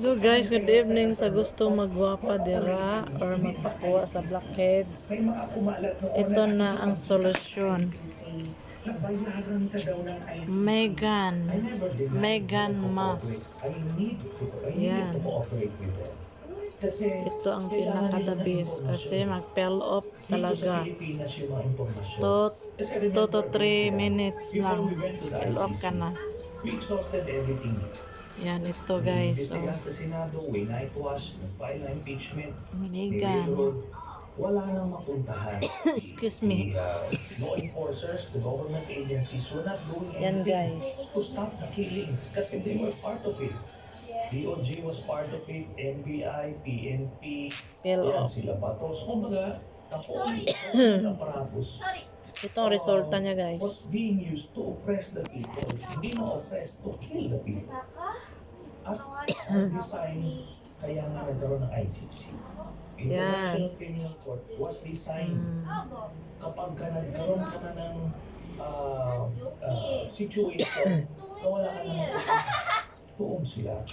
Hello guys, good evening. Sa gusto magwapa dira or magpakuha sa blackheads, ito na ang solusyon. Megan mask. Yan. Ito ang pinaka-the-best kasi mag-peel off talaga. 2 to 3 minutes lang. Peel off ka na. We exhausted everything. Yan, ito guys. So, sa Senado, way night wash, nag-file na impeachment. Megan. Wala nang mapuntahan. Excuse me. The law enforcers, the government agencies were not doing Yan anything guys. to stop the killings kasi they were part of it. DOJ was part of it, NBI, PNP, Peel yan off. sila Batos. Kumbaga, ako ang aparatus. Ito ang resulta niya guys. Was being used to oppress the people. Hindi na-oppress to kill the people. At ang design, kaya nga nagkaroon ng ICC. International Criminal Court was designed kapag ka nagkaroon ka na ng situation na wala ka naman tuon sila.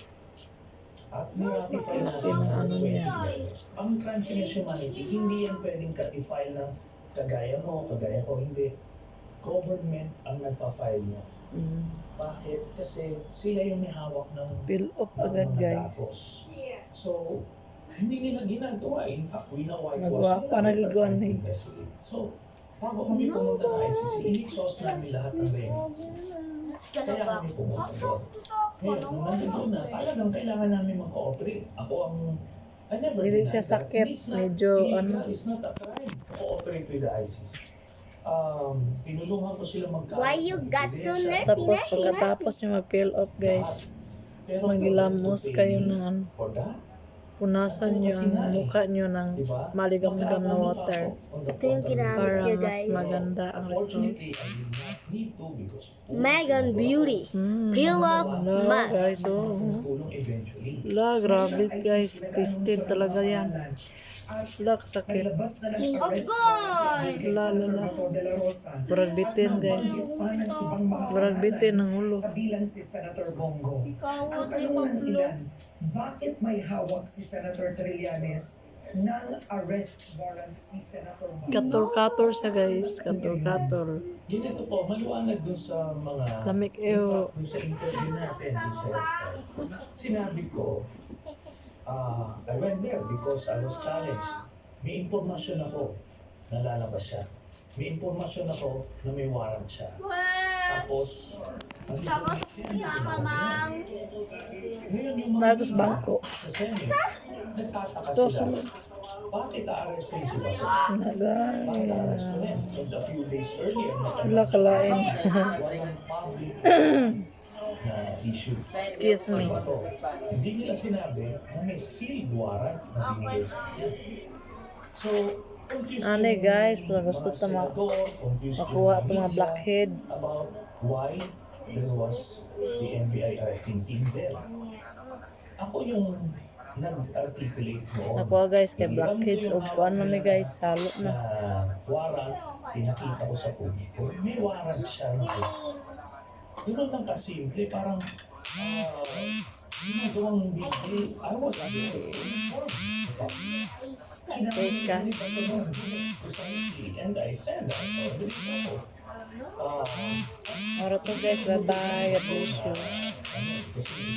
At ni-ratify natin ang 2011. Ang crimes against humanity, hindi yan pwedeng ka-defile ng kagaya mo, kagaya ko, hindi. Government ang nagpa-file niya. Bakit? Kasi sila yung may hawak ng Peel off agad guys. So, hindi nila ginagawa. In fact, we know why Nagwapa na gagawin eh. So, bago kami pumunta ng ICC, in-exhaust namin lahat ng remedies. Kaya kami pumunta doon. Ngayon, kung nandun na, talagang kailangan namin mag-cooperate. Ako ang Hindi siya sakit. Medyo It's not a crime to cooperate with the ICC. Tinulungan ko sila magkakaroon. Why you got so nervy? tapos pagkatapos nyo mag-peel off guys, magilamos kayo ng ano, For that, punasan nyo ang mukha nyo ng maligam-gam na water Ito yung ginamit para nyo mas guys. maganda ang result. Unfortunately, I did not need to because Megan Beauty. Peel off Wala mask. guys, oh. tulong eventually. Wala, grabe guys, twisted talaga yan. Wala, kasakit. Oh God! Wala. Burag bitin guys. Burag bitin ng ulo. Kabilang si Senator Bongo. Ang tanong ng ilan, bakit may hawak si Senator Trillanes ng arrest warrant ni Senator Bongo? Kator-kator siya guys, kator-kator. Ganito po, maliwanag dun sa mga Lamig, in fact, dun sa interview natin dun sa restaurant. Sinabi ko, I went there because I was challenged. May impormasyon ako na lalabas siya. May impormasyon ako na may warrant siya. Tapos, ngayon yung mga Nardos bangko. sa Senate, nagtataka Ito, sila. Bakit a-arrestin sila? Bakit Nagay. a-arrestin? And a few days earlier, Wala kalain. walang public na issue. Excuse me. Ito, hindi nila sinabi na may sealed warrant na binigay sa kanya. So, confused Ane yung guys, pag gusto mga ta senador, confused makuha yung itong mga media blackheads. about why there was the NBI arresting team there. Ako yung nag-articulate noon. Nakuha guys kay Iniwan ko blackheads yung o hawak ano ni nila guys, salo na na. warrant, pinakita ko sa publiko. May warrant siya na ganoon lang kasimple, parang ginagawang big deal. I was informed. Wait guys. And I said, I already know. Oro to guys, bye bye. God bless you.